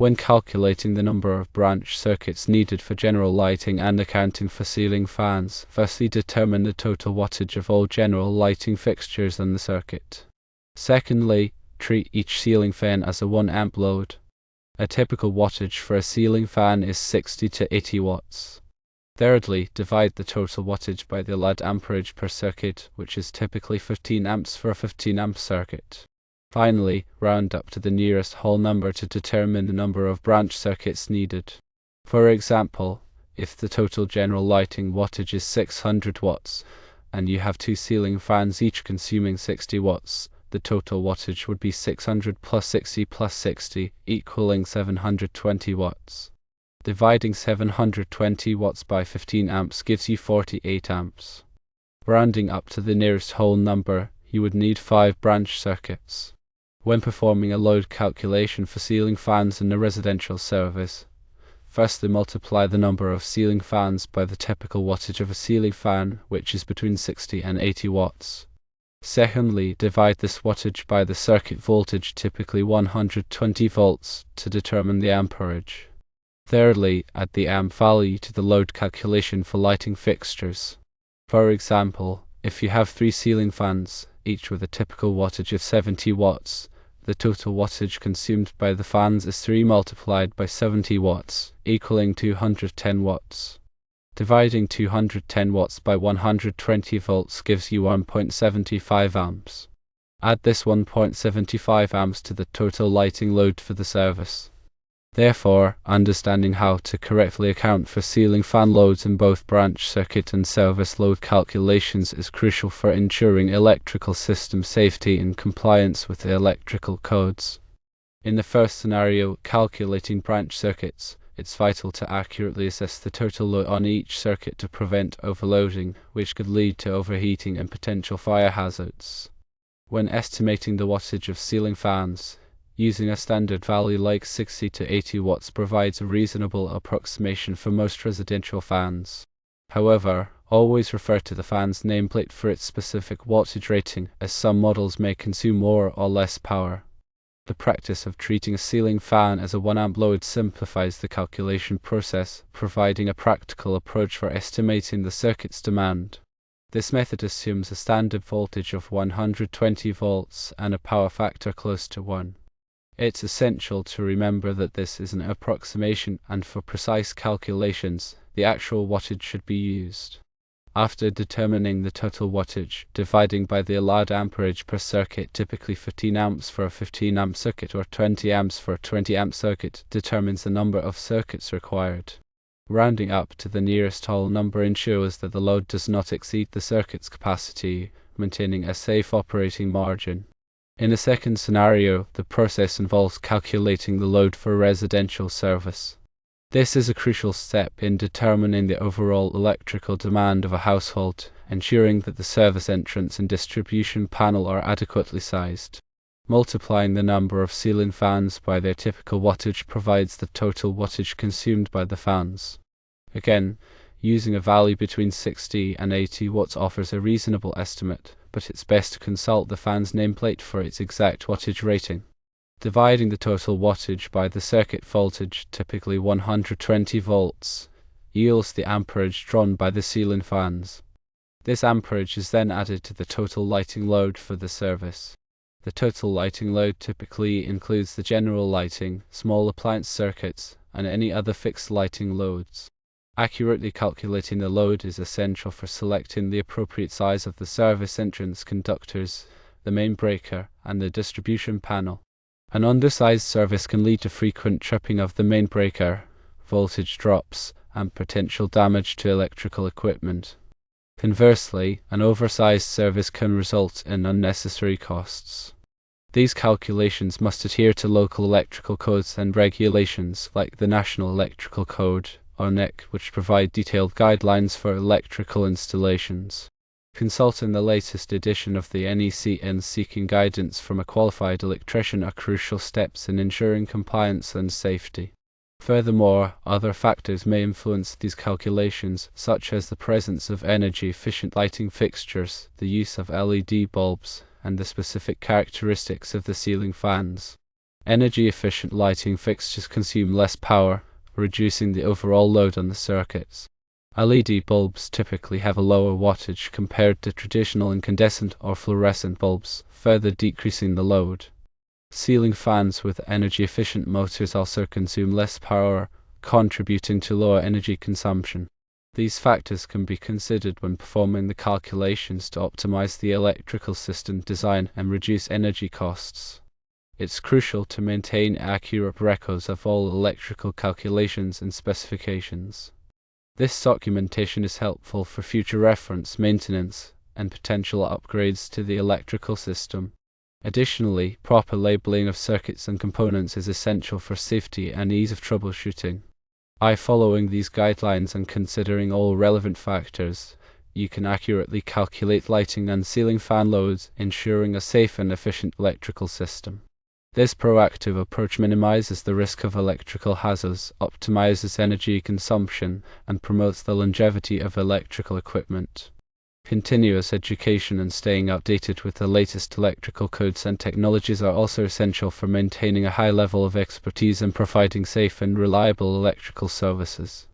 When calculating the number of branch circuits needed for general lighting and accounting for ceiling fans, firstly determine the total wattage of all general lighting fixtures in the circuit. Secondly, treat each ceiling fan as a 1 amp load. A typical wattage for a ceiling fan is 60 to 80 watts. Thirdly, divide the total wattage by the allowed amperage per circuit, which is typically 15 amps for a 15 amp circuit. Finally, round up to the nearest whole number to determine the number of branch circuits needed. For example, if the total general lighting wattage is 600 watts, and you have 2 ceiling fans each consuming 60 watts, the total wattage would be 600 plus 60 plus 60, equaling 720 watts. Dividing 720 watts by 15 amps gives you 48 amps. Rounding up to the nearest whole number, you would need 5 branch circuits. When performing a load calculation for ceiling fans in a residential service, firstly multiply the number of ceiling fans by the typical wattage of a ceiling fan, which is between 60 and 80 watts. Secondly, divide this wattage by the circuit voltage, typically 120 volts, to determine the amperage. Thirdly, add the amp value to the load calculation for lighting fixtures. For example, if you have 3 ceiling fans, each with a typical wattage of 70 watts, the total wattage consumed by the fans is 3 multiplied by 70 watts, equaling 210 watts. Dividing 210 watts by 120 volts gives you 1.75 amps. Add this 1.75 amps to the total lighting load for the service. Therefore, understanding how to correctly account for ceiling fan loads in both branch circuit and service load calculations is crucial for ensuring electrical system safety and compliance with the electrical codes. In the first scenario, calculating branch circuits, it's vital to accurately assess the total load on each circuit to prevent overloading, which could lead to overheating and potential fire hazards. When estimating the wattage of ceiling fans, using a standard value like 60 to 80 watts provides a reasonable approximation for most residential fans. However, always refer to the fan's nameplate for its specific wattage rating, as some models may consume more or less power. The practice of treating a ceiling fan as a 1 amp load simplifies the calculation process, providing a practical approach for estimating the circuit's demand. This method assumes a standard voltage of 120 volts and a power factor close to 1. It's essential to remember that this is an approximation, and for precise calculations, the actual wattage should be used. After determining the total wattage, dividing by the allowed amperage per circuit, typically 15 amps for a 15 amp circuit or 20 amps for a 20 amp circuit, determines the number of circuits required. Rounding up to the nearest whole number ensures that the load does not exceed the circuit's capacity, maintaining a safe operating margin. In the second scenario, the process involves calculating the load for residential service. This is a crucial step in determining the overall electrical demand of a household, ensuring that the service entrance and distribution panel are adequately sized. Multiplying the number of ceiling fans by their typical wattage provides the total wattage consumed by the fans. Again, using a value between 60 and 80 watts offers a reasonable estimate, but it's best to consult the fan's nameplate for its exact wattage rating. Dividing the total wattage by the circuit voltage, typically 120 volts, yields the amperage drawn by the ceiling fans. This amperage is then added to the total lighting load for the service. The total lighting load typically includes the general lighting, small appliance circuits, and any other fixed lighting loads. Accurately calculating the load is essential for selecting the appropriate size of the service entrance conductors, the main breaker, and the distribution panel. An undersized service can lead to frequent tripping of the main breaker, voltage drops, and potential damage to electrical equipment. Conversely, an oversized service can result in unnecessary costs. These calculations must adhere to local electrical codes and regulations like the National Electrical Code, or NEC, which provide detailed guidelines for electrical installations. Consulting the latest edition of the NEC and seeking guidance from a qualified electrician are crucial steps in ensuring compliance and safety. Furthermore, other factors may influence these calculations, such as the presence of energy-efficient lighting fixtures, the use of LED bulbs, and the specific characteristics of the ceiling fans. Energy-efficient lighting fixtures consume less power, reducing the overall load on the circuits. LED bulbs typically have a lower wattage compared to traditional incandescent or fluorescent bulbs, further decreasing the load. Ceiling fans with energy-efficient motors also consume less power, contributing to lower energy consumption. These factors can be considered when performing the calculations to optimize the electrical system design and reduce energy costs. It's crucial to maintain accurate records of all electrical calculations and specifications. This documentation is helpful for future reference, maintenance, and potential upgrades to the electrical system. Additionally, proper labeling of circuits and components is essential for safety and ease of troubleshooting. By following these guidelines and considering all relevant factors, you can accurately calculate lighting and ceiling fan loads, ensuring a safe and efficient electrical system. This proactive approach minimizes the risk of electrical hazards, optimizes energy consumption, and promotes the longevity of electrical equipment. Continuous education and staying updated with the latest electrical codes and technologies are also essential for maintaining a high level of expertise and providing safe and reliable electrical services.